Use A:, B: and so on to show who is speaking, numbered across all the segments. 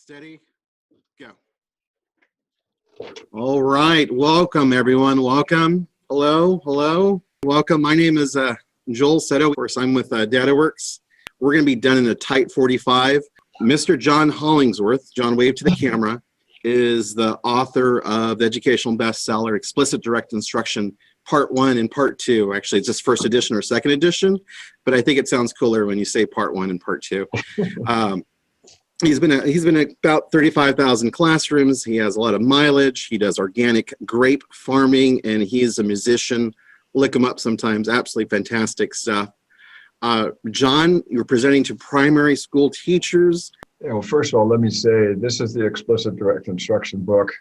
A: Steady, go. All right, welcome everyone. Welcome. Hello, hello. Welcome. My name is Joel Setto. Of course, I'm with DataWorks. We're going to be done in a tight 45. Mr. John Hollingsworth, John, wave to the camera, is the author of the educational bestseller, Explicit Direct Instruction, Part 1 and Part 2. Actually, it's just first edition or second edition, but I think it sounds cooler when you say Part 1 and Part 2. He's been in about 35,000 classrooms. He has a lot of mileage. He does organic grape farming, and he's a musician. Look him up sometimes. Absolutely fantastic stuff. John, you're presenting to primary school teachers.
B: Yeah, well, first of all, let me say this is the Explicit Direct Instruction book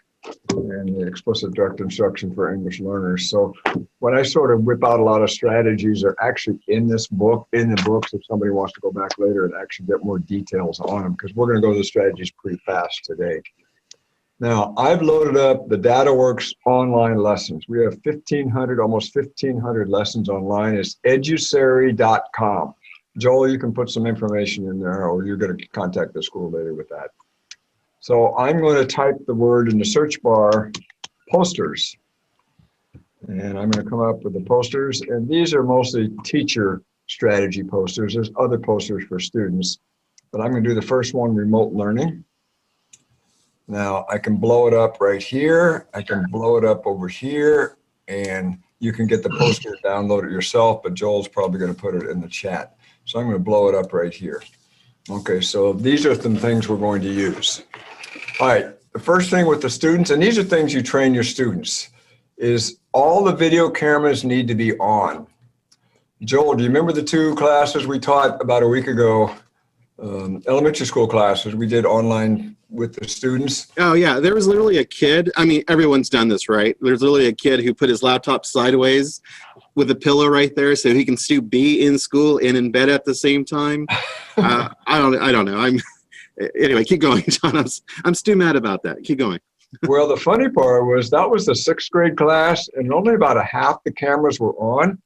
B: and the Explicit Direct Instruction for English learners. So when I sort of whip out a lot of strategies, they're actually in this book, in the books, if somebody wants to go back later and actually get more details on them, because we're going to go to the strategies pretty fast today. Now, I've loaded up the DataWorks online lessons. We have 1,500, almost 1,500 lessons online. It's edusary.com. Joel, you can put some information in there, or you're going to contact the school later with that. So I'm going to type the word in the search bar, posters. And I'm going to come up with the posters. And these are mostly teacher strategy posters. There's other posters for students. But I'm going to do the first one, remote learning. Now I can blow it up right here. I can blow it up over here. And you can get the poster, download it yourself. But Joel's probably going to put it in the chat. So I'm going to blow it up right here. Okay, so these are some things we're going to use. All right, the first thing with the students, and these are things you train your students, is all the video cameras need to be on. Joel, do you remember the two classes we taught about a week ago, elementary school classes we did online with the students?
A: Oh yeah, there was literally a kid. I mean, everyone's done this, right? There's literally a kid who put his laptop sideways with a pillow right there so he can still be in school and in bed at the same time. I don't know. Anyway, keep going, John. I'm still mad about that. Keep going.
B: Well, the funny part was that was the 6th grade class, and only about a half the cameras were on.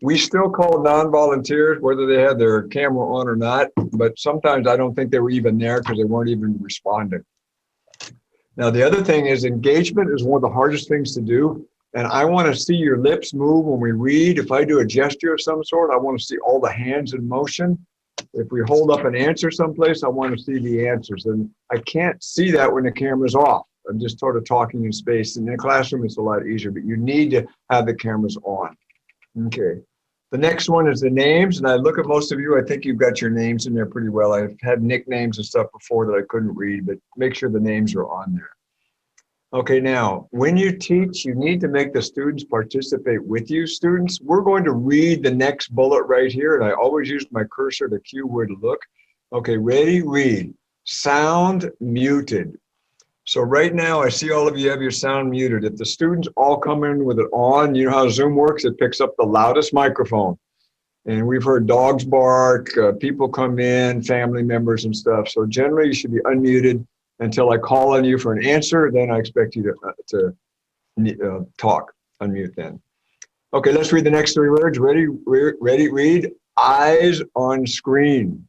B: We still called non-volunteers, whether they had their camera on or not, but sometimes I don't think they were even there because they weren't even responding. Now, the other thing is engagement is one of the hardest things to do, and I want to see your lips move when we read. If I do a gesture of some sort, I want to see all the hands in motion. If we hold up an answer someplace, I want to see the answers. And I can't see that when the camera's off. I'm just sort of talking in space. In the classroom, it's a lot easier, but you need to have the cameras on. Okay. The next one is the names. And I look at most of you, I think you've got your names in there pretty well. I've had nicknames and stuff before that I couldn't read, but make sure the names are on there. Okay, now, when you teach, you need to make the students participate with you. Students, we're going to read the next bullet right here, and I always use my cursor to cue where to look. Okay, ready, read. Sound muted. So right now, I see all of you have your sound muted. If the students all come in with it on, you know how Zoom works? It picks up the loudest microphone. And we've heard dogs bark, people come in, family members and stuff. So generally, you should be unmuted until I call on you for an answer. Then I expect you to talk. Unmute then. Okay, let's read the next 3 words. Ready, read. Eyes on screen.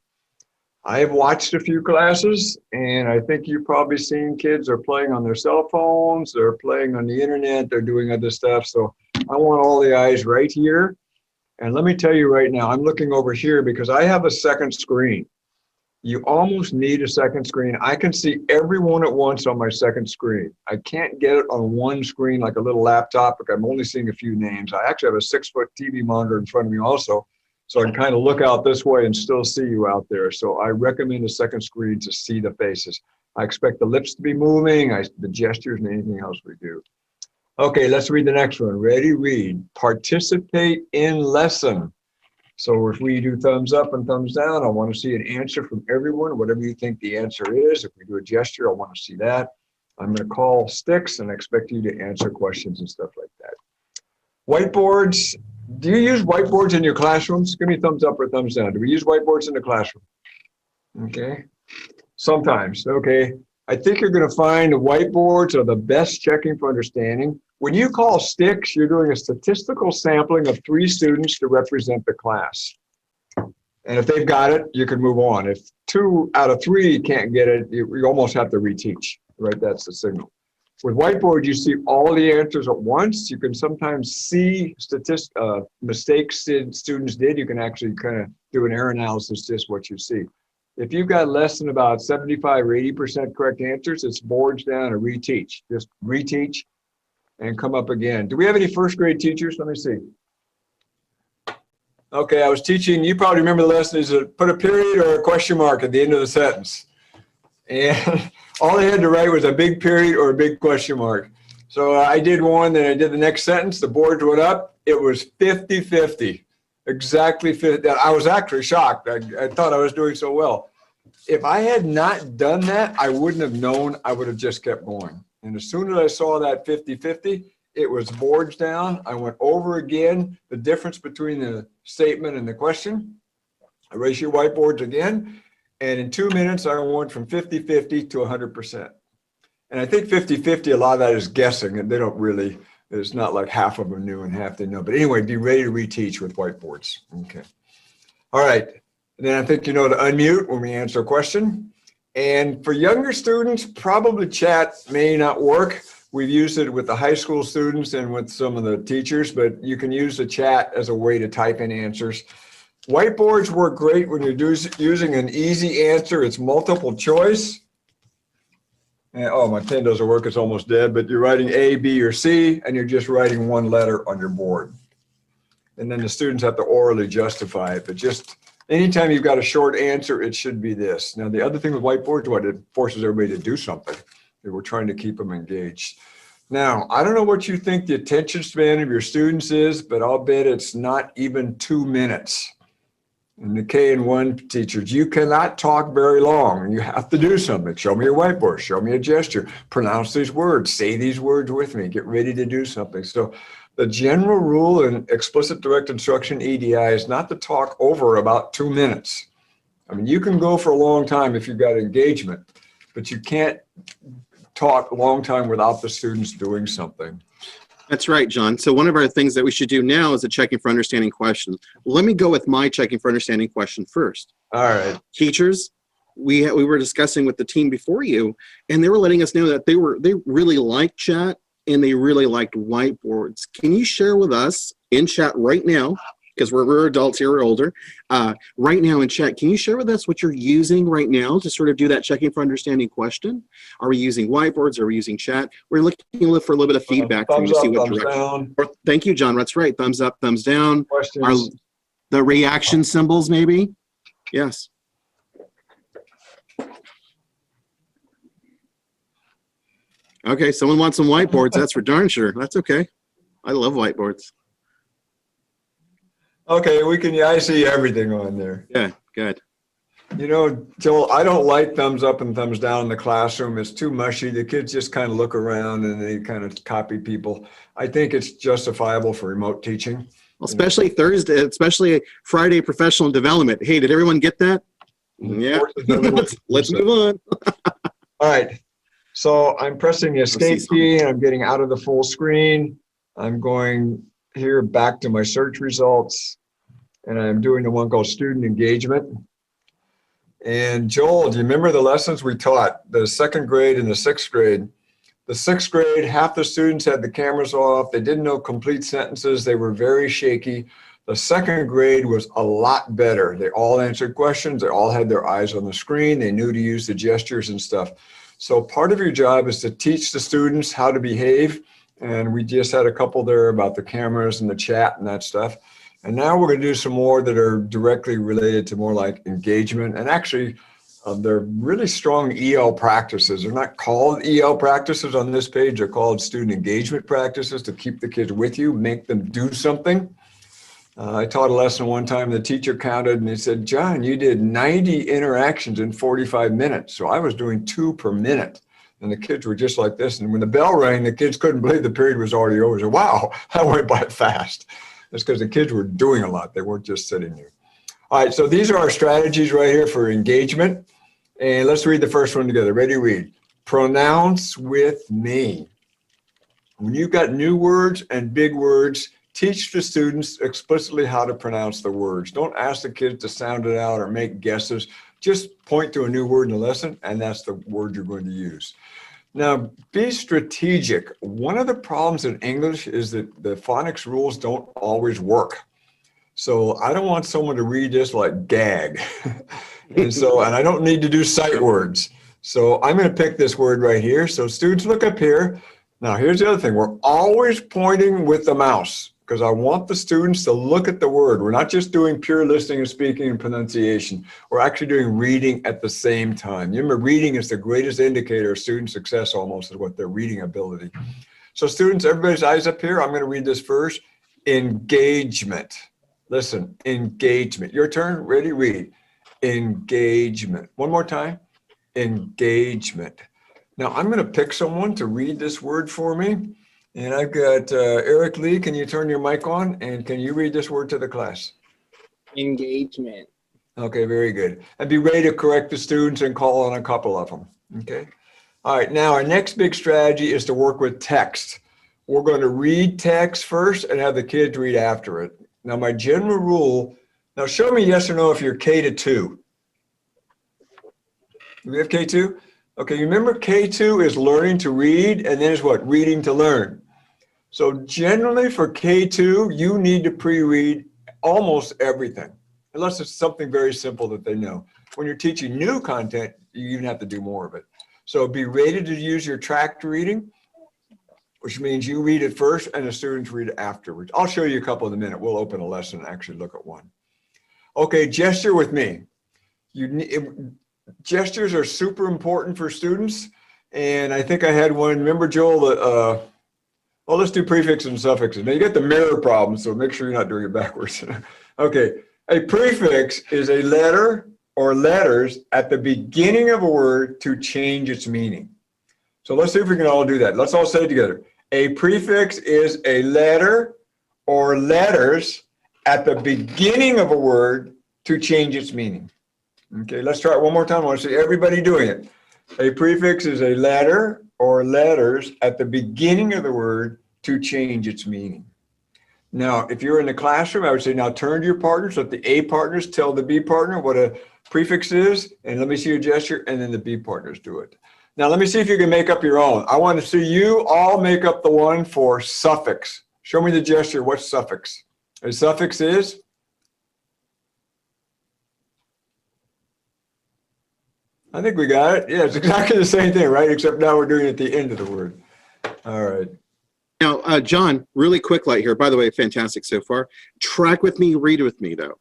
B: I have watched a few classes, and I think you've probably seen kids are playing on their cell phones, they're playing on the internet, they're doing other stuff. So I want all the eyes right here. And let me tell you right now, I'm looking over here because I have a second screen. You almost need a second screen. I can see everyone at once on my second screen. I can't get it on one screen like a little laptop because I'm only seeing a few names. I actually have a 6-foot TV monitor in front of me also, so I can kind of look out this way and still see you out there. So I recommend a second screen to see the faces. I expect the lips to be moving, the gestures, and anything else we do. Okay, let's read the next one. Ready, read. Participate in lesson. So if we do thumbs up and thumbs down, I want to see an answer from everyone, whatever you think the answer is. If we do a gesture, I want to see that. I'm going to call sticks and expect you to answer questions and stuff like that. Whiteboards. Do you use whiteboards in your classrooms? Give me a thumbs up or thumbs down. Do we use whiteboards in the classroom? Okay. Sometimes. Okay. I think you're going to find whiteboards are the best checking for understanding. When you call sticks, you're doing a statistical sampling of 3 students to represent the class. And if they've got it, you can move on. If 2 out of 3 can't get it, you almost have to reteach, right? That's the signal. With whiteboard, you see all the answers at once. You can sometimes see mistakes students did. You can actually kind of do an error analysis, just what you see. If you've got less than about 75 or 80% correct answers, it's boards down and reteach. Just reteach and come up again. Do we have any first grade teachers? Let me see. Okay, I was teaching, you probably remember the lesson is to put a period or a question mark at the end of the sentence. And all they had to write was a big period or a big question mark. So I did one, then I did the next sentence, the boards went up, it was 50-50, exactly 50. I was actually shocked. I thought I was doing so well. If I had not done that, I wouldn't have known, I would have just kept going. And as soon as I saw that 50-50, it was boards down. I went over again, the difference between the statement and the question. I erased your whiteboards again. And in 2 minutes, I went from 50-50 to 100%. And I think 50-50, a lot of that is guessing, and they don't really, it's not like half of them knew and half they know. But anyway, be ready to reteach with whiteboards. Okay. All right. And then I think you know to unmute when we answer a question. And for younger students, probably chat may not work. We've used it with the high school students and with some of the teachers, but you can use the chat as a way to type in answers. Whiteboards work great when you're using an easy answer. It's multiple choice. And, oh, my pen doesn't work. It's almost dead, but you're writing A, B, or C, and you're just writing one letter on your board. And then the students have to orally justify it. But just anytime you've got a short answer, it should be this. Now, the other thing with whiteboards, what it forces everybody to do something. We're trying to keep them engaged. Now, I don't know what you think the attention span of your students is, but I'll bet it's not even 2 minutes. And the K-1 teachers, you cannot talk very long. You have to do something. Show me your whiteboard, show me a gesture, pronounce these words, say these words with me, get ready to do something. So the general rule in explicit direct instruction EDI is not to talk over about 2 minutes. I mean, you can go for a long time if you've got engagement, but you can't talk a long time without the students doing something.
A: That's right, John. So one of our things that we should do now is a checking for understanding question. Let me go with my checking for understanding question first.
B: All right.
A: Teachers, we were discussing with the team before you, and they were letting us know that they really liked chat and they really liked whiteboards. Can you share with us in chat right now, because we're adults here, we're older, right now in chat, can you share with us what you're using right now to sort of do that checking for understanding question? Are we using whiteboards? Are we using chat? We're looking for a little bit of feedback from you to see what direction. Thank you, John. That's right. Thumbs up, thumbs down.
B: Questions?
A: The reaction symbols, maybe? Yes. Okay, someone wants some whiteboards. That's for darn sure. That's okay. I love whiteboards.
B: Okay, I see everything on there.
A: Yeah, good.
B: You know, Joel, I don't like thumbs up and thumbs down in the classroom. It's too mushy. The kids just kind of look around and they kind of copy people. I think it's justifiable for remote teaching.
A: Well, especially Thursday, especially Friday professional development. Hey, did everyone get that? Yeah. Let's move on.
B: All right. So I'm pressing the escape key and I'm getting out of the full screen. I'm going here back to my search results and I'm doing the one called student engagement. And Joel, do you remember the lessons we taught, the 2nd grade and the 6th grade? The 6th grade, half the students had the cameras off. They didn't know complete sentences. They were very shaky. The 2nd grade was a lot better. They all answered questions. They all had their eyes on the screen. They knew to use the gestures and stuff. So part of your job is to teach the students how to behave. And we just had a couple there about the cameras and the chat and that stuff. And now we're going to do some more that are directly related to more like engagement. And actually, they're really strong EL practices. They're not called EL practices on this page. They're called student engagement practices to keep the kids with you, make them do something. I taught a lesson one time, the teacher counted and he said, John, you did 90 interactions in 45 minutes. So I was doing 2 per minute. And the kids were just like this. And when the bell rang, the kids couldn't believe the period was already over. So, wow, that went by fast. That's because the kids were doing a lot. They weren't just sitting there. All right, so these are our strategies right here for engagement. And let's read the first one together. Ready, read. Pronounce with me. When you've got new words and big words, teach the students explicitly how to pronounce the words. Don't ask the kids to sound it out or make guesses. Just point to a new word in the lesson, and that's the word you're going to use. Now, be strategic. One of the problems in English is that the phonics rules don't always work. So I don't want someone to read this like gag. And I don't need to do sight words. So I'm going to pick this word right here. So students, look up here. Now, here's the other thing. We're always pointing with the mouse because I want the students to look at the word. We're not just doing pure listening and speaking and pronunciation. We're actually doing reading at the same time. You remember, reading is the greatest indicator of student success almost, is what their reading ability. So students, everybody's eyes up here. I'm going to read this first. Engagement. Listen, engagement. Your turn. Ready? Read. Engagement. One more time. Engagement. Now I'm going to pick someone to read this word for me. And I've got Eric Lee. Can you turn your mic on? And can you read this word to the class?
C: Engagement.
B: Okay, very good. And be ready to correct the students and call on a couple of them. Okay. All right. Now our next big strategy is to work with text. We're going to read text first and have the kids read after it. Now my general rule, now show me yes or no if you're K to 2. Do we have K2? Okay, you remember K2 is learning to read, and then is what? Reading to learn. So generally for K2, you need to pre-read almost everything, unless it's something very simple that they know. When you're teaching new content, you even have to do more of it. So be ready to use your tracked reading, which means you read it first and the students read it afterwards. I'll show you a couple in a minute. We'll open a lesson and actually look at one. Okay, gesture with me. Gestures are super important for students. And I think I had one, remember Joel, well, let's do prefixes and suffixes. Now you get the mirror problem, so make sure you're not doing it backwards. Okay, a prefix is a letter or letters at the beginning of a word to change its meaning. So let's see if we can all do that. Let's all say it together. A prefix is a letter or letters at the beginning of a word to change its meaning. Okay, let's try it one more time. I want to see everybody doing it. A prefix is a letter or letters at the beginning of the word to change its meaning. Now, if you're in the classroom, I would say now turn to your partners. Let the A partners tell the B partner what a prefix is, and let me see your gesture, and then the B partners do it. Now, let me see if you can make up your own. I want to see you all make up the one for suffix. Show me the gesture. What's suffix? A suffix is? I think we got it. Yeah, it's exactly the same thing, right? Except now we're doing it at the end of the word. All right.
A: Now, John, really quick light here. By the way, fantastic so far. Track with me, read with me, though.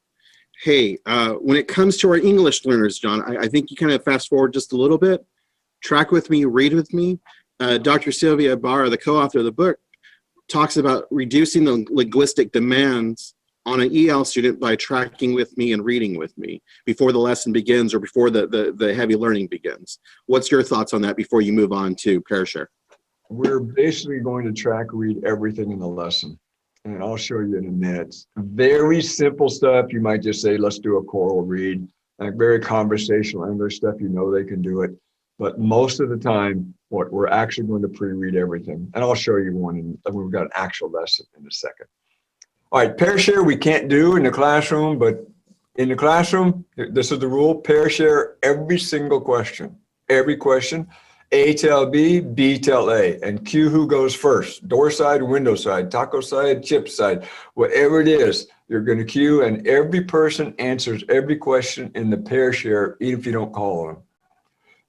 A: Hey, when it comes to our English learners, John, I think you kind of fast forward just a little bit. Track with me, read with me. Dr. Sylvia Barr, the co-author of the book, talks about reducing the linguistic demands on an EL student by tracking with me and reading with me before the lesson begins or before the heavy learning begins. What's your thoughts on that before you move on to PairShare?
B: We're basically going to track read everything in the lesson. And I'll show you in a minute. Very simple stuff. You might just say, let's do a choral read. Like very conversational English stuff, you know they can do it. But most of the time, we're actually going to pre-read everything. And I'll show you one, and we've got an actual lesson in a second. All right, PairShare we can't do in the classroom, but in the classroom, this is the rule, PairShare every single question. Every question, A tell B, B tell A, and cue who goes first, door side, window side, taco side, chip side, whatever it is, you're gonna cue, and every person answers every question in the PairShare, even if you don't call on them.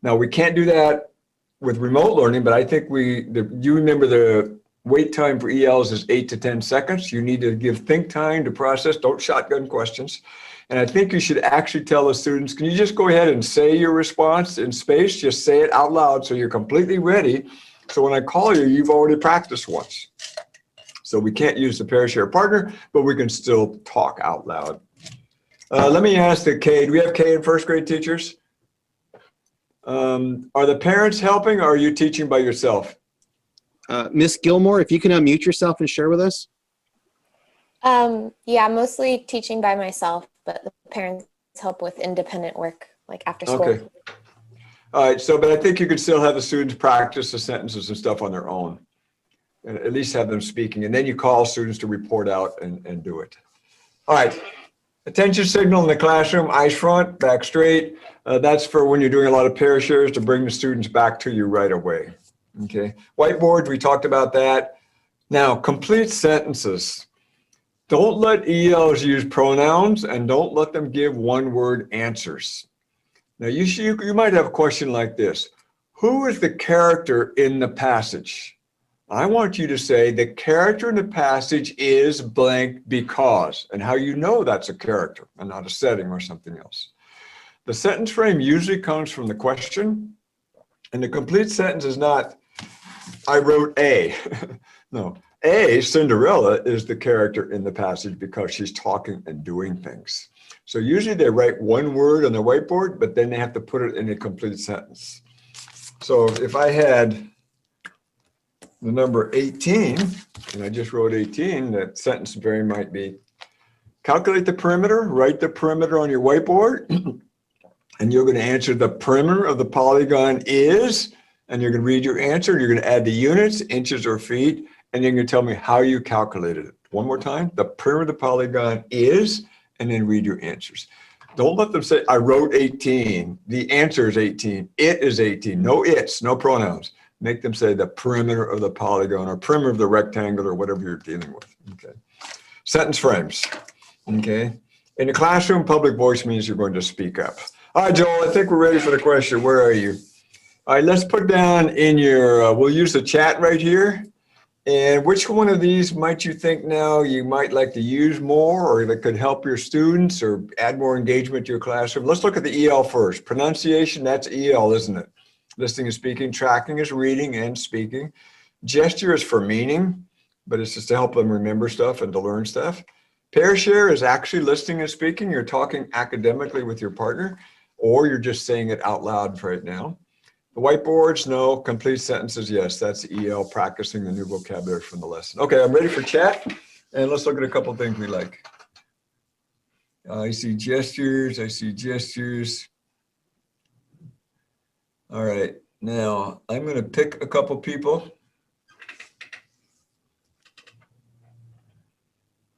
B: Now, we can't do that with remote learning, but I think you remember the wait time for ELs is 8 to 10 seconds. You need to give think time to process. Don't shotgun questions. And I think you should actually tell the students, can you just go ahead and say your response in space? Just say it out loud so you're completely ready. So when I call you, you've already practiced once. So we can't use the PairShare partner, but we can still talk out loud. Let me ask the K. Do we have K in first grade teachers? Are the parents helping or are you teaching by yourself?
A: Miss Gilmore, if you can unmute yourself and share with us.
D: Yeah, mostly teaching by myself, but the parents help with independent work, like after school.
B: Okay. All right, so, but I think you could still have the students practice the sentences and stuff on their own. and at least have them speaking. And then you call students to report out and do it. All right. Attention signal in the classroom, eyes front, back straight. That's for when you're doing a lot of pair shares to bring the students back to you right away. Okay. Whiteboards, we talked about that. Now, complete sentences. Don't let ELs use pronouns and don't let them give one-word answers. Now, you might have a question like this. Who is the character in the passage? I want you to say the character in the passage is blank because, and how you know that's a character and not a setting or something else. The sentence frame usually comes from the question, and the complete sentence is not, I wrote A. No, A, Cinderella, is the character in the passage because she's talking and doing things. So usually they write one word on the whiteboard, but then they have to put it in a complete sentence. So if I had the number 18, and I just wrote 18, that sentence very might be, calculate the perimeter, write the perimeter on your whiteboard, and you're going to answer the perimeter of the polygon is, and you're going to read your answer, you're going to add the units, inches or feet, and you're going to tell me how you calculated it. One more time, the perimeter of the polygon is, and then read your answers. Don't let them say, I wrote 18. The answer is 18. It is 18. No it's, no pronouns. Make them say the perimeter of the polygon or perimeter of the rectangle or whatever you're dealing with. Okay. Sentence frames. Okay. In the classroom, public voice means you're going to speak up. All right, Joel, I think we're ready for the question. Where are you? All right, let's put down in your, we'll use the chat right here. And which one of these might you think now you might like to use more or that could help your students or add more engagement to your classroom? Let's look at the EL first. Pronunciation, that's EL, isn't it? Listening and speaking. Tracking is reading and speaking. Gesture is for meaning, but it's just to help them remember stuff and to learn stuff. Pair share is actually listening and speaking. You're talking academically with your partner, or you're just saying it out loud right now. The whiteboards, no. Complete sentences, yes. That's EL, practicing the new vocabulary from the lesson. Okay, I'm ready for chat, and let's look at a couple of things we like. I see gestures. I see gestures. All right, now I'm going to pick a couple people.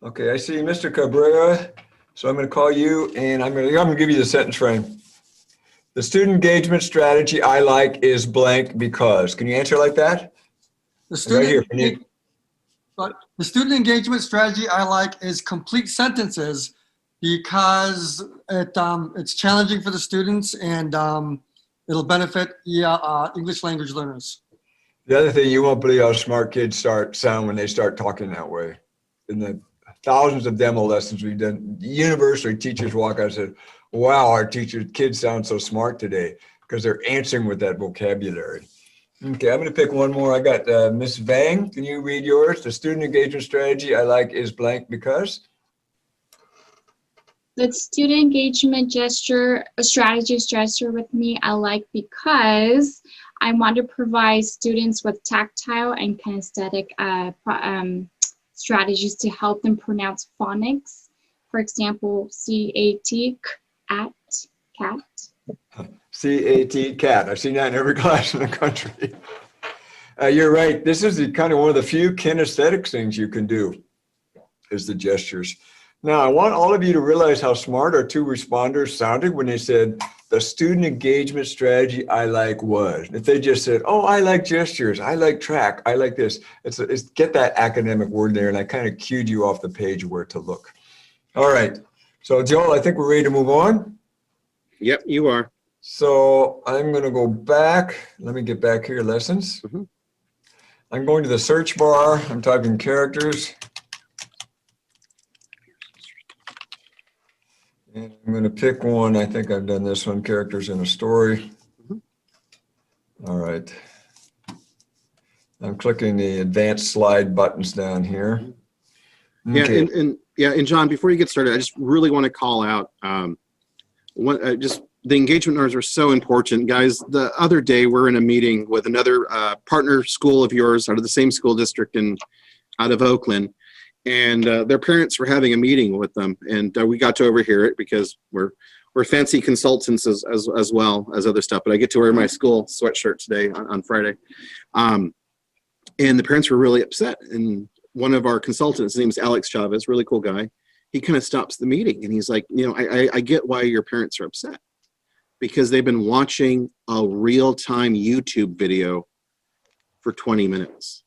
B: Okay, I see Mr. Cabrera, so I'm going to call you, and I'm going to give you the sentence frame. The student engagement strategy I like is blank because. Can you answer like that? Right here.
E: The student engagement strategy I like is complete sentences because it's challenging for the students and it'll benefit English language learners.
B: The other thing, you won't believe how smart kids sound when they start talking that way. In the thousands of demo lessons we've done, university teachers walk out and say, wow, our kids sound so smart today because they're answering with that vocabulary. Okay, I'm going to pick one more. I got Miss Vang. Can you read yours? The student engagement strategy I like is blank because?
F: The student engagement strategy with me I like because I want to provide students with tactile and kinesthetic strategies to help them pronounce phonics. For example, C-A-T, cat.
B: C-A-T, cat. I've seen that in every class in the country. You're right. This is kind of one of the few kinesthetic things you can do is the gestures. Now, I want all of you to realize how smart our two responders sounded when they said the student engagement strategy I like was. If they just said, oh, I like gestures, I like track, I like this. It's get that academic word there, and I kind of cued you off the page where to look. All right. So, Joel, I think we're ready to move on.
A: Yep, you are.
B: So I'm going to go back. Let me get back here, lessons. I'm going to the search bar. I'm typing characters. And I'm going to pick one. I think I've done this one, characters in a story. All right. I'm clicking the advanced slide buttons down here. Okay.
A: And John, before you get started, I just really want to call out the engagement hours are so important. Guys, the other day we're in a meeting with another partner school of yours out of the same school district out of Oakland, and their parents were having a meeting with them, and we got to overhear it because we're fancy consultants as well as other stuff, but I get to wear my school sweatshirt today on Friday. And the parents were really upset. And one of our consultants, his name's Alex Chavez, really cool guy. He kind of stops the meeting and he's like, I get why your parents are upset, because they've been watching a real-time YouTube video for 20 minutes.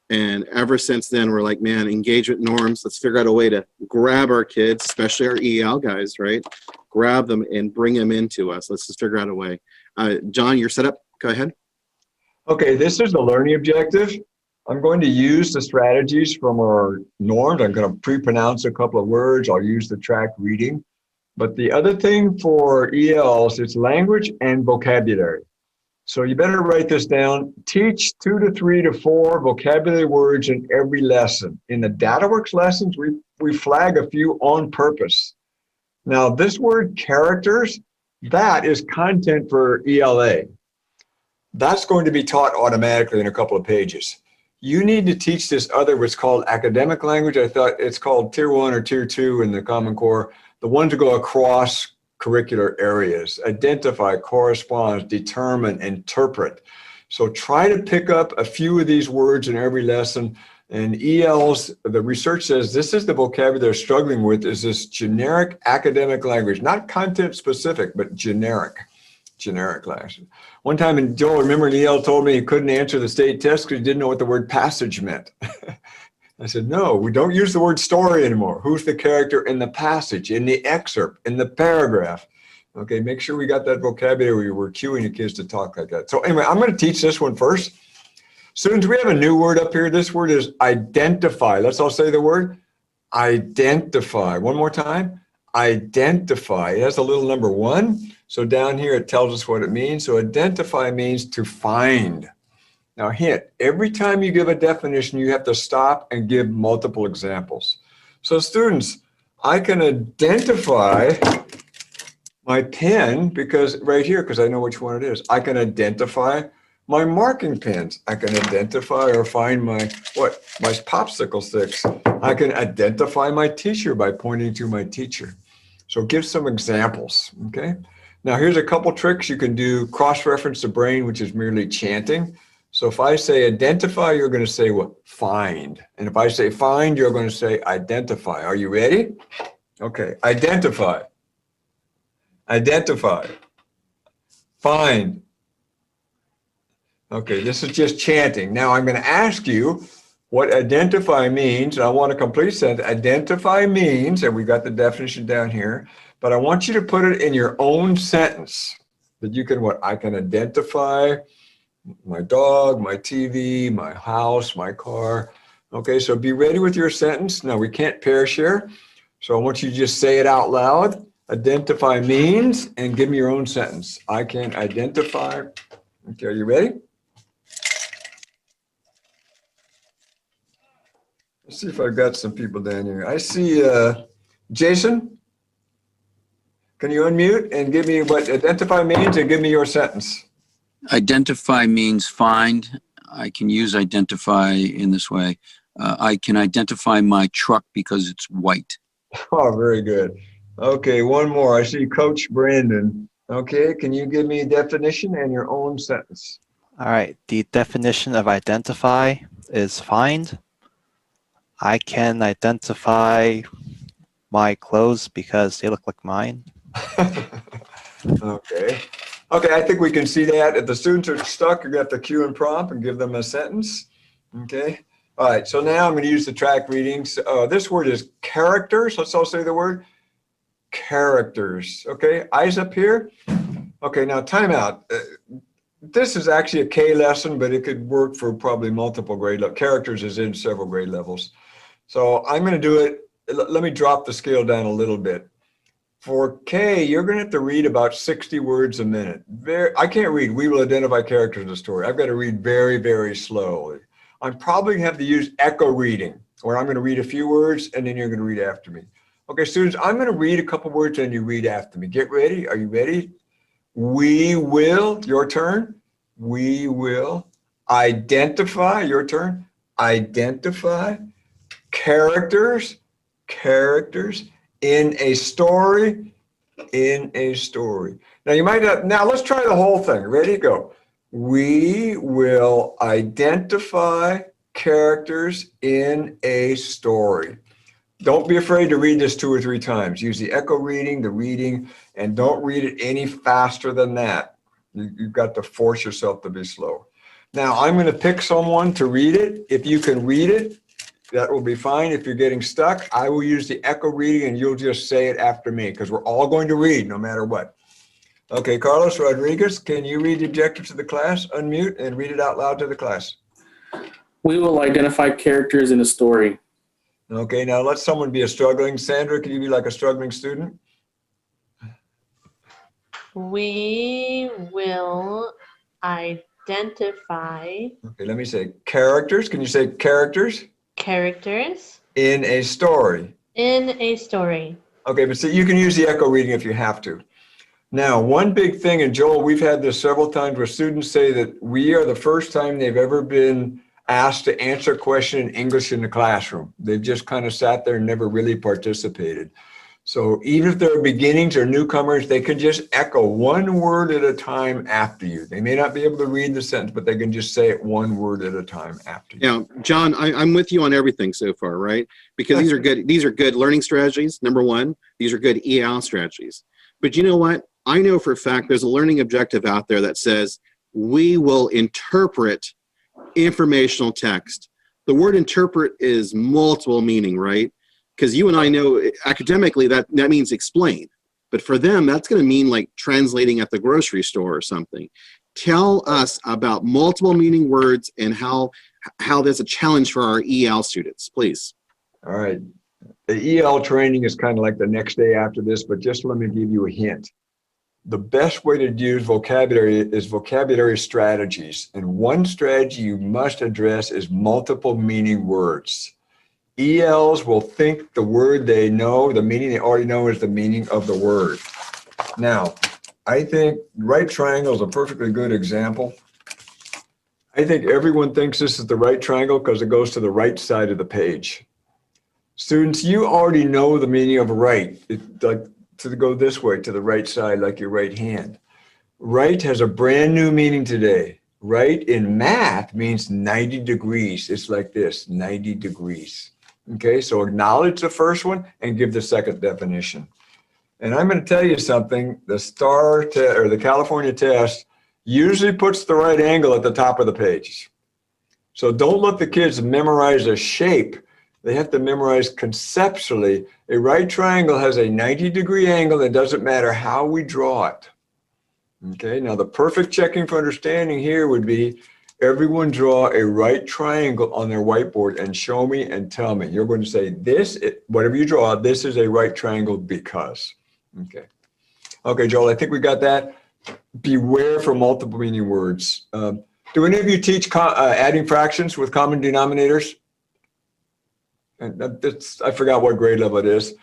A: And ever since then, we're like, man, engagement norms, let's figure out a way to grab our kids, especially our EL guys, right? Grab them and bring them into us. Let's just figure out a way. John, you're set up. Go ahead.
B: Okay, this is the learning objective. I'm going to use the strategies from our norms. I'm going to pre-pronounce a couple of words. I'll use the track reading. But the other thing for ELs, it's language and vocabulary. So you better write this down. Teach 2 to 3 to 4 vocabulary words in every lesson. In the DataWorks lessons, we flag a few on purpose. Now, this word characters, that is content for ELA. That's going to be taught automatically in a couple of pages. You need to teach this other, what's called academic language. I thought it's called Tier 1 or Tier 2 in the Common Core. The ones that go across curricular areas: identify, correspond, determine, interpret. So try to pick up a few of these words in every lesson. And ELs, the research says this is the vocabulary they're struggling with, is this generic academic language, not content specific, but generic language. One time, and Joel, remember, an EL told me he couldn't answer the state test because he didn't know what the word passage meant. I said, no, we don't use the word story anymore. Who's the character in the passage, in the excerpt, in the paragraph? Okay, make sure we got that vocabulary. We're cueing the kids to talk like that. So anyway, I'm going to teach this one first. Students, we have a new word up here. This word is identify. Let's all say the word identify. One more time. Identify. It has a little number 1. So down here, it tells us what it means. So identify means to find. Now, hint, every time you give a definition, you have to stop and give multiple examples. So students, I can identify my pen because right here, because I know which one it is. I can identify my marking pens. I can identify or find my popsicle sticks. I can identify my teacher by pointing to my teacher. So give some examples, okay? Now here's a couple tricks you can do. Cross-reference the brain, which is merely chanting. So if I say identify, you're going to say what? Find. And if I say find, you're going to say identify. Are you ready? Okay, identify. Identify. Find. Okay, this is just chanting. Now I'm going to ask you what identify means. I want a complete sentence. Identify means, and we got the definition down here, but I want you to put it in your own sentence. That you can what? I can identify my dog, my TV, my house, my car. Okay, so be ready with your sentence. Now we can't pair share, so I want you to just say it out loud. Identify means, and give me your own sentence. I can identify. Okay, are you ready? Let's see if I've got some people down here. I see Jason. Can you unmute and give me what identify means and give me your sentence?
G: Identify means find. I can use identify in this way. I can identify my truck because it's white.
B: Oh, very good. Okay, one more. I see Coach Brandon. Okay, can you give me a definition and your own sentence?
H: All right, the definition of identify is find. I can identify my clothes because they look like mine.
B: Okay. Okay, I think we can see that. If the students are stuck, you got the cue and prompt and give them a sentence. Okay. All right, so now I'm going to use the track readings. This word is characters. Let's all say the word characters. Okay, eyes up here. Okay, now time out. This is actually a K lesson, but it could work for probably multiple grade levels. Characters is in several grade levels. So I'm going to do it. Let me drop the scale down a little bit. For K, you're going to have to read about 60 words a minute. I can't read. We will identify characters in the story. I've got to read very, very slowly. I'm probably going to have to use echo reading, where I'm going to read a few words and then you're going to read after me. Okay, students, I'm going to read a couple words and you read after me. Get ready. Are you ready? We will, your turn. We will identify, your turn. Identify characters, characters in a story, in a story. Now you might not, now let's try the whole thing. Ready? Go. We will identify characters in a story. Don't be afraid to read this 2 or 3 times. Use the echo reading, the reading, and don't read it any faster than that. You've got to force yourself to be slow. Now, I'm going to pick someone to read it. If you can read it, that will be fine. If you're getting stuck, I will use the echo reading and you'll just say it after me because we're all going to read no matter what. Okay, Carlos Rodriguez, can you read the objective to the class? Unmute and read it out loud to the class.
I: We will identify characters in a story.
B: Okay, now let someone be a struggling. Sandra, can you be like a struggling student?
J: We will identify
B: Okay, let me say characters. Can you say characters?
J: characters
B: In a story.
J: in a story.
B: Okay, but see, you can use the echo reading if you have to. Now, one big thing, and Joel, we've had this several times where students say that we are the first time they've ever been asked to answer a question in English in the classroom. They've just kind of sat there and never really participated. So even if they're beginnings or newcomers, they can just echo one word at a time after you. They may not be able to read the sentence, but they can just say it one word at a time after you.
A: Now, John, I'm with you on everything so far, right? Because these are good. These are good learning strategies. Number one, these are good EL strategies. But you know what? I know for a fact there's a learning objective out there that says we will interpret informational text. The word interpret is multiple meaning, right? Because you and I know academically that means explain. But for them, that's going to mean like translating at the grocery store or something. Tell us about multiple meaning words and how there's a challenge for our EL students, please.
B: All right. The EL training is kind of like the next day after this, but just let me give you a hint. The best way to use vocabulary is vocabulary strategies. And one strategy you must address is multiple meaning words. ELs will think the word they know, the meaning they already know is the meaning of the word. Now, I think right triangle is a perfectly good example. I think everyone thinks this is the right triangle because it goes to the right side of the page. Students, you already know the meaning of right. It's like to go this way, to the right side, like your right hand. Right has a brand new meaning today. Right in math means 90 degrees. It's like this, 90 degrees. Okay, so acknowledge the first one and give the second definition. And I'm going to tell you something, the STAR test or the California test usually puts the right angle at the top of the page. So don't let the kids memorize a shape. They have to memorize conceptually. A right triangle has a 90-degree angle. It doesn't matter how we draw it. Okay, now the perfect checking for understanding here would be everyone draw a right triangle on their whiteboard and show me and tell me. You're going to say this, whatever you draw, this is a right triangle because. Okay. Okay, Joel, I think we got that. Beware for multiple meaning words. Do any of you teach adding fractions with common denominators? And I forgot what grade level it is.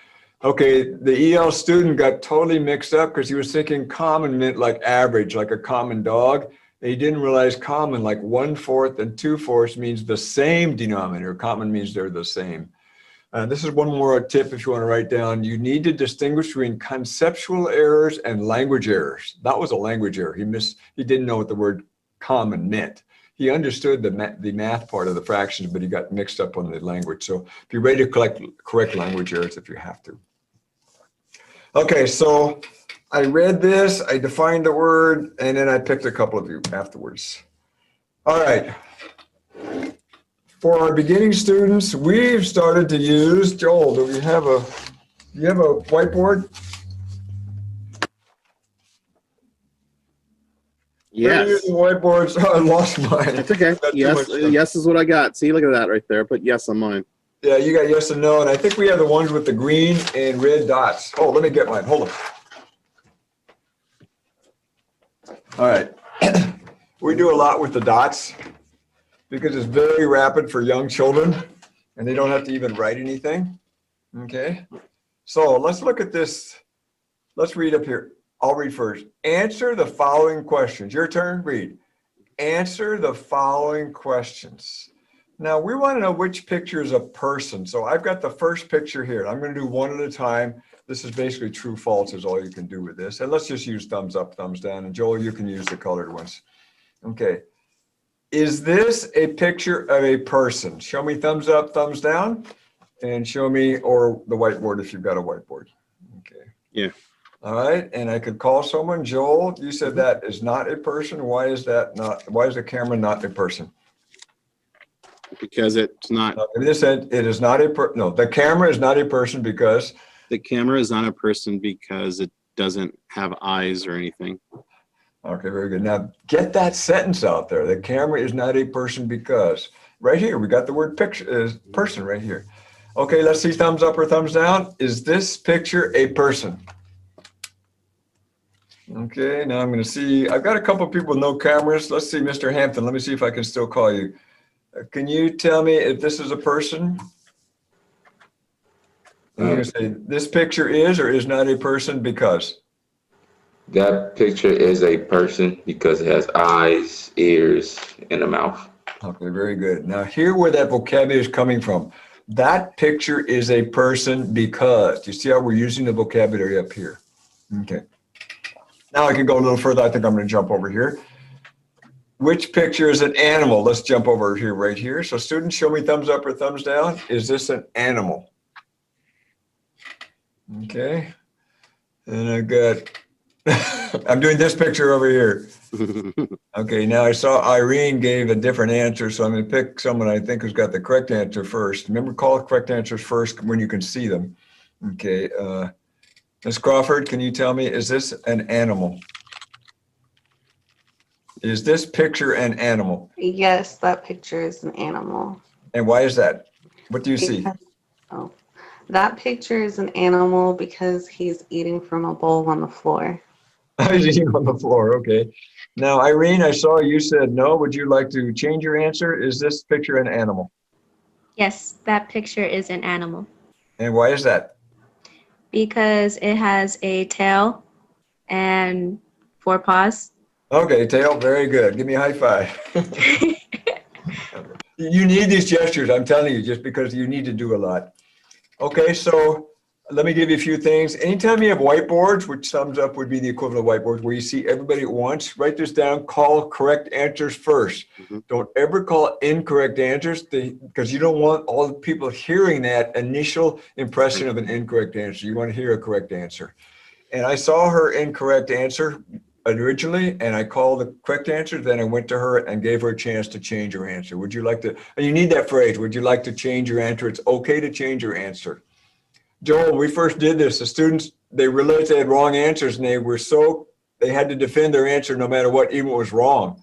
B: Okay, the EL student got totally mixed up because he was thinking common meant like average, like a common dog. He didn't realize common, like 1/4 and 2/4 means the same denominator. Common means they're the same. This is one more tip if you want to write down. You need to distinguish between conceptual errors and language errors. That was a language error. He didn't know what the word common meant. He understood the math part of the fractions, but he got mixed up on the language. So be ready to correct language errors if you have to. Okay, so I read this, I defined the word, and then I picked a couple of you afterwards. All right. For our beginning students, we've started to use, Joel, do you have a whiteboard?
A: Yes.
B: We're using whiteboards. Oh, I lost mine.
A: That's okay. Yes, yes is what I got. See, look at that right there. Put yes on mine.
B: Yeah, you got yes and no, and I think we have the ones with the green and red dots. Oh, let me get mine. Hold on. All right. We do a lot with the dots because it's very rapid for young children and they don't have to even write anything. Okay. So let's look at this. Let's read up here. I'll read first. Answer the following questions. Your turn, read. Answer the following questions. Now we want to know which picture is a person. So I've got the first picture here. I'm going to do one at a time. This is basically true, false is all you can do with this. And let's just use thumbs up, thumbs down. And Joel, you can use the colored ones. Okay. Is this a picture of a person? Show me thumbs up, thumbs down, and show me, or the whiteboard if you've got a whiteboard. Okay.
A: Yeah.
B: All right. And I could call someone. Joel, you said that is not a person. Why is that not? Why is the camera not a person?
A: Because it's not,
B: This said it is not no, the camera is not a person because
A: the camera is not a person because it doesn't have eyes or anything.
B: okay, very good. Now get that sentence out there. The camera is not a person because right here we got the word picture is person right here. Okay, let's see thumbs up or thumbs down. Is this picture a person? Okay, now I'm going to see. I've got a couple of people with no cameras. Let's see, Mr. Hampton. Let me see if I can still call you. Can you tell me if this is a person? I'm going to say this picture is or is not a person because.
K: That picture is a person because it has eyes, ears, and a mouth.
B: Okay, very good. Now here where that vocabulary is coming from. That picture is a person because. Do you see how we're using the vocabulary up here? Okay. Now I can go a little further. I think I'm going to jump over here. Which picture is an animal? Let's jump over here, right here. So students, show me thumbs up or thumbs down. Is this an animal? Okay. And I've got, I'm doing this picture over here. Okay, now I saw Irene gave a different answer, so I'm going to pick someone I think who's got the correct answer first. Remember, call correct answers first when you can see them. Okay. Ms. Crawford, can you tell me, is this an animal? Is this picture an animal?
L: Yes, that picture is an animal.
B: And why is that? What do you see?
L: Oh, that picture is an animal because he's eating from a bowl on the floor.
B: He's eating on the floor, okay. Now, Irene, I saw you said no. Would you like to change your answer? Is this picture an animal?
M: Yes, that picture is an animal
B: And why is that?
M: because it has a tail and 4 paws.
B: Okay, tail, very good. Give me a high five. You need these gestures, I'm telling you, just because you need to do a lot. Okay, so let me give you a few things. Anytime you have whiteboards, which thumbs up would be the equivalent of whiteboards, where you see everybody at once, write this down, call correct answers first. Don't ever call incorrect answers because you don't want all the people hearing that initial impression of an incorrect answer. You want to hear a correct answer. And I saw her incorrect answer originally, and I called the correct answer. Then I went to her and gave her a chance to change her answer. Would you like to, and you need that phrase, would you like to change your answer? It's okay to change your answer. Joel, when we first did this, the students, they realized they had wrong answers and they had to defend their answer no matter what, even what was wrong.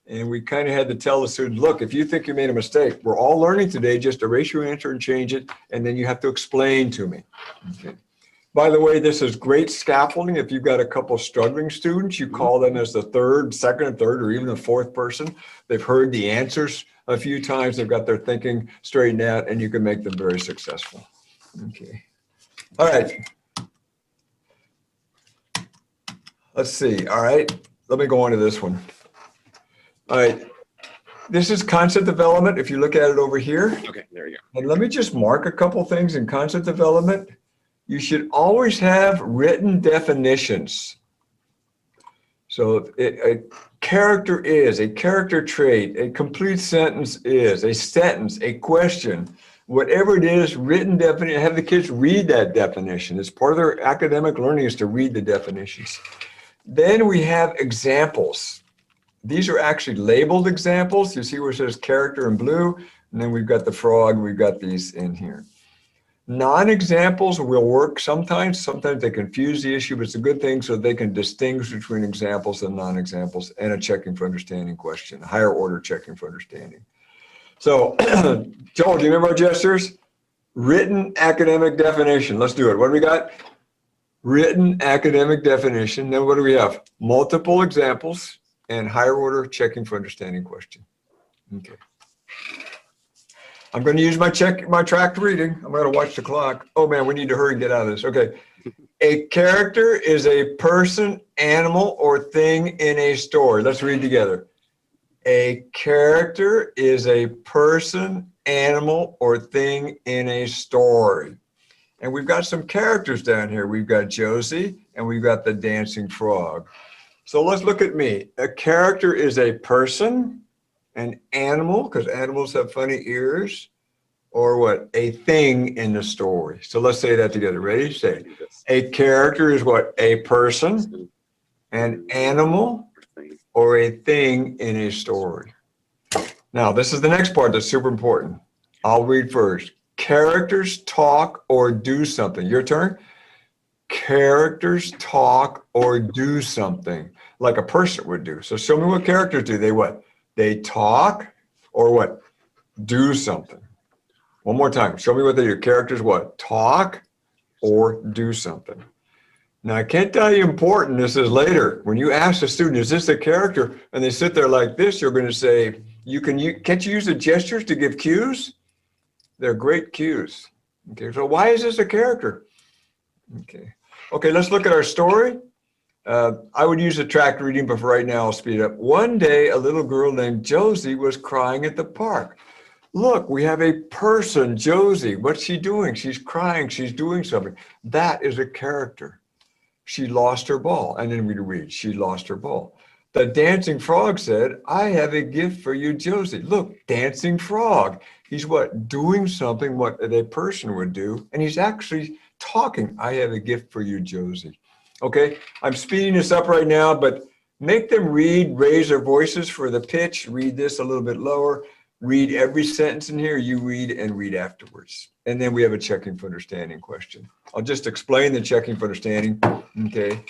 B: And we kind of had to tell the students, look, if you think you made a mistake, we're all learning today, just erase your answer and change it. And then you have to explain to me. Okay. By the way, this is great scaffolding. If you've got a couple struggling students, you call them as the second and third, or even the fourth person. They've heard the answers a few times. They've got their thinking straightened out, and you can make them very successful. Okay. All right. Let's see. All right. Let me go on to this one. All right. This is concept development. If you look at it over here.
A: Okay, there you
B: go. And let me just mark a couple things in concept development. You should always have written definitions. So a character is, a character trait, a complete sentence is, a sentence, a question, whatever it is, written definition, have the kids read that definition. It's part of their academic learning is to read the definitions. Then we have examples. These are actually labeled examples. You see where it says character in blue, and then we've got the frog, we've got these in here. Non-examples will work sometimes. Sometimes they confuse the issue, but it's a good thing so they can distinguish between examples and non-examples and a checking for understanding question, a higher order checking for understanding. So, Joel, do you remember our gestures? Written academic definition. Let's do it. What do we got? Written academic definition. Then what do we have? Multiple examples and higher order checking for understanding question. Okay. I'm going to use my tracked reading. I'm going to watch the clock. Oh man, we need to hurry and get out of this. Okay. A character is a person, animal, or thing in a story. Let's read together. A character is a person, animal, or thing in a story. And we've got some characters down here. We've got Josie and we've got the dancing frog. So let's look at me. A character is a person, an animal, because animals have funny ears, or what? A thing in the story. So let's say that together. Ready? Say, a character is what? A person, an animal, or a thing in a story. Now, this is the next part that's super important. I'll read first. Characters talk or do something. Your turn. Characters talk or do something like a person would do. So show me what characters do. They what? They talk or what? Do something. One more time. Show me what they do. Characters what? Talk or do something. Now, I can't tell you important this is later. When you ask a student, is this a character? And they sit there like this, you're going to say, can't you use the gestures to give cues? They're great cues. Okay, so why is this a character? Okay, let's look at our story. I would use a track reading, but for right now, I'll speed up. One day, a little girl named Josie was crying at the park. Look, we have a person, Josie. What's she doing? She's crying. She's doing something. That is a character. She lost her ball. And then we read, she lost her ball. The dancing frog said, I have a gift for you, Josie. Look, dancing frog. He's what? Doing something what a person would do. And he's actually talking. I have a gift for you, Josie. Okay, I'm speeding this up right now, but make them raise their voices for the pitch. Read this a little bit lower. Read every sentence in here. You read and read afterwards. And then we have a checking for understanding question. I'll just explain the checking for understanding. Okay.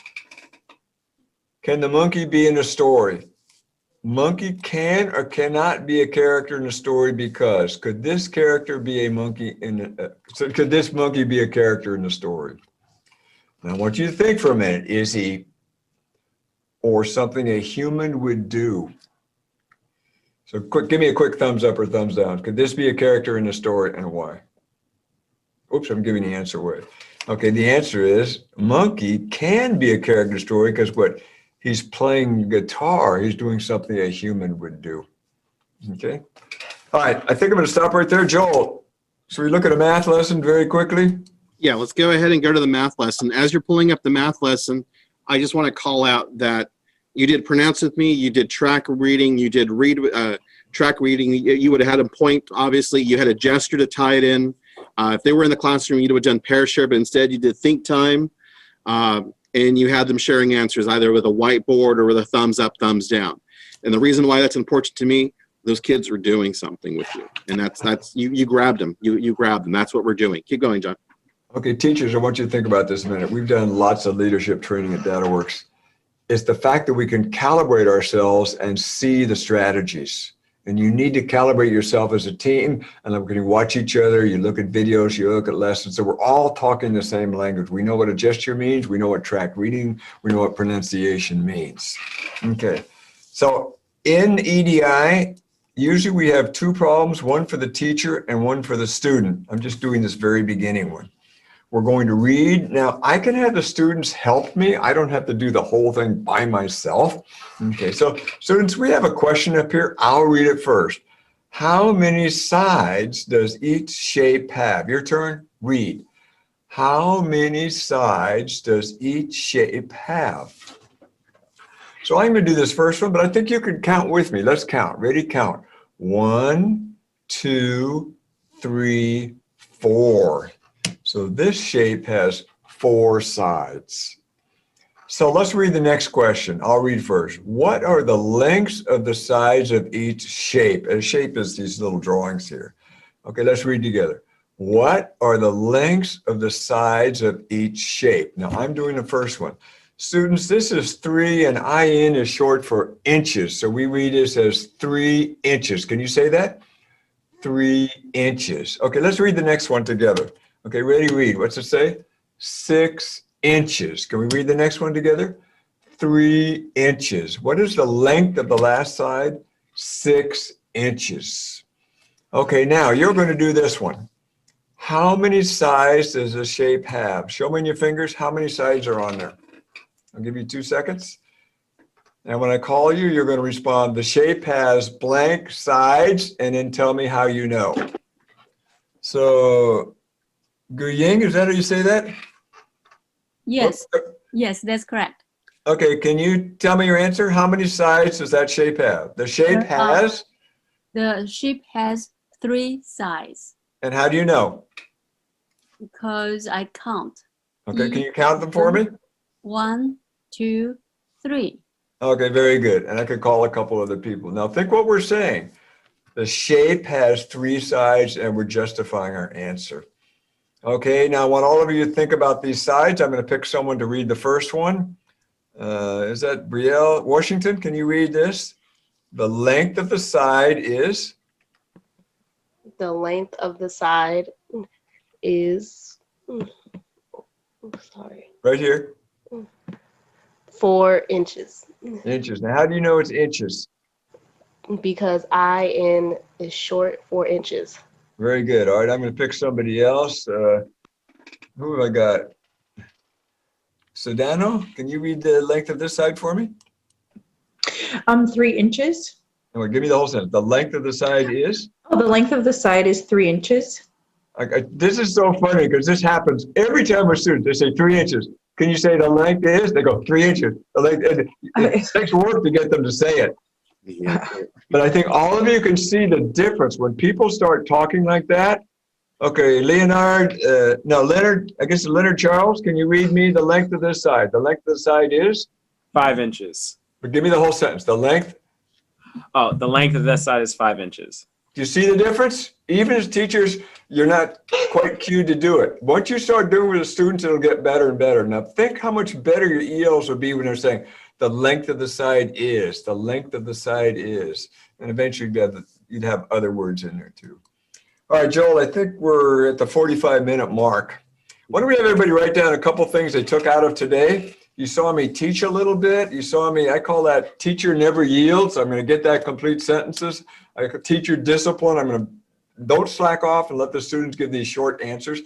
B: Can the monkey be in a story? Monkey can or cannot be a character in a story because could this character be a monkey could this monkey be a character in the story? Now I want you to think for a minute. Is he or something a human would do? So give me a quick thumbs up or thumbs down. Could this be a character in the story and why? Oops, I'm giving the answer away. Okay, the answer is monkey can be a character in the story because what? He's playing guitar. He's doing something a human would do. Okay. All right. I think I'm going to stop right there. Joel, should we look at a math lesson very quickly?
A: Yeah, let's go ahead and go to the math lesson. As you're pulling up the math lesson, I just want to call out that you did pronounce with me, you did track reading, you did track reading. You would have had a point, obviously. You had a gesture to tie it in. If they were in the classroom, you would have done pair share, but instead you did think time. And you had them sharing answers either with a whiteboard or with a thumbs up, thumbs down. And the reason why that's important to me, those kids were doing something with you. And that's you grabbed them. You grabbed them. That's what we're doing. Keep going, John.
B: Okay, teachers, I want you to think about this a minute. We've done lots of leadership training at DataWorks. It's the fact that we can calibrate ourselves and see the strategies. And you need to calibrate yourself as a team. And we're going to watch each other. You look at videos, you look at lessons. So we're all talking the same language. We know what a gesture means. We know what track reading. We know what pronunciation means. Okay. So in EDI, usually we have two problems, one for the teacher and one for the student. I'm just doing this very beginning one. We're going to read. Now, I can have the students help me. I don't have to do the whole thing by myself. Okay, so students, we have a question up here. I'll read it first. How many sides does each shape have? Your turn, read. How many sides does each shape have? So I'm going to do this first one, but I think you can count with me. Let's count. Ready? Count. 1, 2, 3, 4. So this shape has 4 sides. So let's read the next question. I'll read first. What are the lengths of the sides of each shape? A shape is these little drawings here. Okay, let's read together. What are the lengths of the sides of each shape? Now I'm doing the first one. Students, this is 3 and IN is short for inches. So we read this as 3 inches. Can you say that? 3 inches. Okay, let's read the next one together. Okay, ready, read. What's it say? 6 inches. Can we read the next one together? 3 inches. What is the length of the last side? 6 inches. Okay, now you're going to do this one. How many sides does the shape have? Show me in your fingers how many sides are on there. I'll give you 2 seconds. And when I call you, you're going to respond, the shape has blank sides, and then tell me how you know. So, Guying, is that how you say that?
N: Yes, yes, that's correct.
B: Okay, can you tell me your answer? How many sides does that shape have? The shape has,
N: The shape has 3 sides
B: and how do you know?
N: because I count.
B: Okay, can you count them for me?
N: 1, 2, 3.
B: Okay, very good. And I could call a couple other people. Now think what we're saying. The shape has 3 sides and we're justifying our answer. Okay, now I want all of you to think about these sides. I'm going to pick someone to read the first one. Is that Brielle Washington? Can you read this? The length of the side is?
O: The length of the side is, sorry,
B: Right here.
O: 4 inches.
B: Inches. Now, how do you know it's inches?
O: Because IN is short 4 inches.
B: Very good. All right, I'm going to pick somebody else. Who have I got? Sedano, can you read the length of this side for me?
P: 3 inches.
B: Oh, give me the whole sentence. The length of the side is?
P: Oh, the length of the side is 3 inches.
B: This is so funny because this happens every time with students. They say 3 inches. Can you say the length is? They go 3 inches. The length, it takes work to get them to say it.
A: Yeah.
B: But I think all of you can see the difference when people start talking like that. Okay, Leonard, Leonard, I guess Leonard Charles, can you read me the length of this side? The length of the side is?
C: 5 inches.
B: But give me the whole sentence. The length?
C: Oh, the length of this side is 5 inches.
B: Do you see the difference? Even as teachers, you're not quite cued to do it. Once you start doing it with the students, it'll get better and better. Now think how much better your ELs will be when they're saying the length of the side is, the length of the side is. And eventually you'd have other words in there too. All right, Joel, I think we're at the 45-minute mark. Why don't we have everybody write down a couple things they took out of today? You saw me teach a little bit. You saw me, I call that teacher never yields. I'm going to get that complete sentences. Teacher discipline. Don't slack off and let the students give these short answers.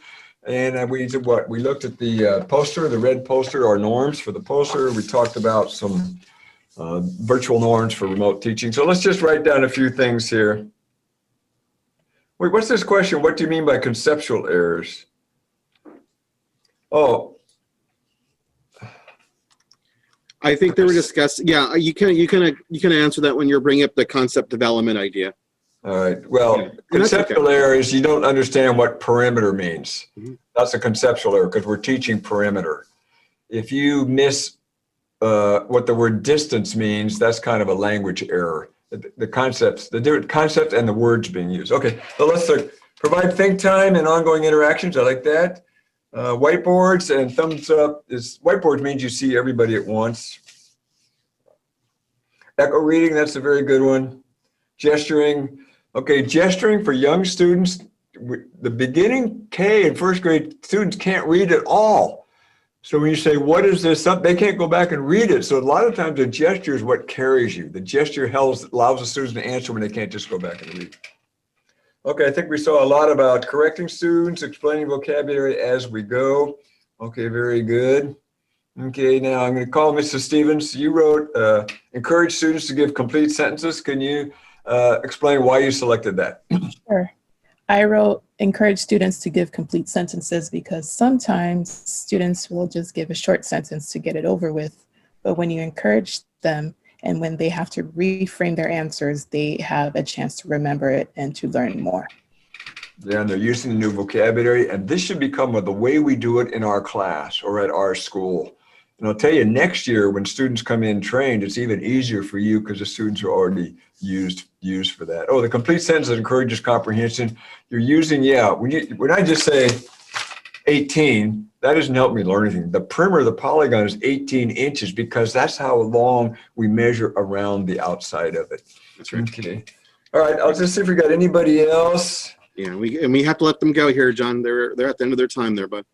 B: And we did what? We looked at the poster, the red poster, our norms for the poster. We talked about some virtual norms for remote teaching. So let's just write down a few things here. Wait, what's this question? What do you mean by conceptual errors? Oh.
A: I think they were discussing. Yeah, you can answer that when you're bringing up the concept development idea.
B: All right. Well, conceptual error is you don't understand what perimeter means. That's a conceptual error because we're teaching perimeter. If you miss what the word distance means, that's kind of a language error. The concepts, the different concepts and the words being used. Okay, so let's provide think time and ongoing interactions. I like that. Whiteboards and thumbs up is whiteboard means you see everybody at once. Echo reading, that's a very good one. Gesturing. Okay, gesturing for young students. The beginning K and first grade students can't read at all. So when you say, what is this? They can't go back and read it. So a lot of times the gesture is what carries you. The gesture allows the students to answer when they can't just go back and read. Okay, I think we saw a lot about correcting students, explaining vocabulary as we go. Okay, very good. Okay, now I'm going to call Mrs. Stevens. You wrote, encourage students to give complete sentences. Can you explain why you selected that?
Q: Sure. I wrote, encourage students to give complete sentences because sometimes students will just give a short sentence to get it over with. But when you encourage them and when they have to reframe their answers, they have a chance to remember it and to learn more.
B: Yeah, and they're using the new vocabulary, and this should become the way we do it in our class or at our school. And I'll tell you, next year when students come in trained, it's even easier for you because the students are already used for that. Oh, the complete sentence that encourages comprehension. You're using, when I just say 18, that doesn't help me learn anything. The perimeter of the polygon is 18 inches because that's how long we measure around the outside of it.
A: That's right.
B: Okay. All right, I'll just see if we got anybody else.
A: Yeah, we have to let them go here, John. They're at the end of their time there, bud.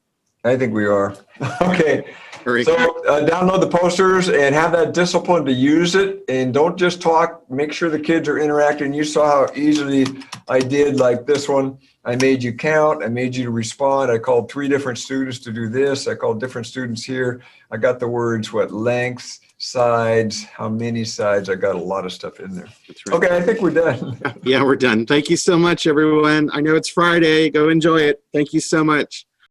B: I think we are. Okay. So download the posters and have that discipline to use it, and don't just talk. Make sure the kids are interacting. You saw how easily I did like this one. I made you count. I made you to respond. I called 3 different students to do this. I called different students here. I got the words, lengths, sides, how many sides. I got a lot of stuff in there.
A: That's right.
B: Okay, I think we're done.
A: Yeah, we're done. Thank you so much, everyone. I know it's Friday. Go enjoy it. Thank you so much.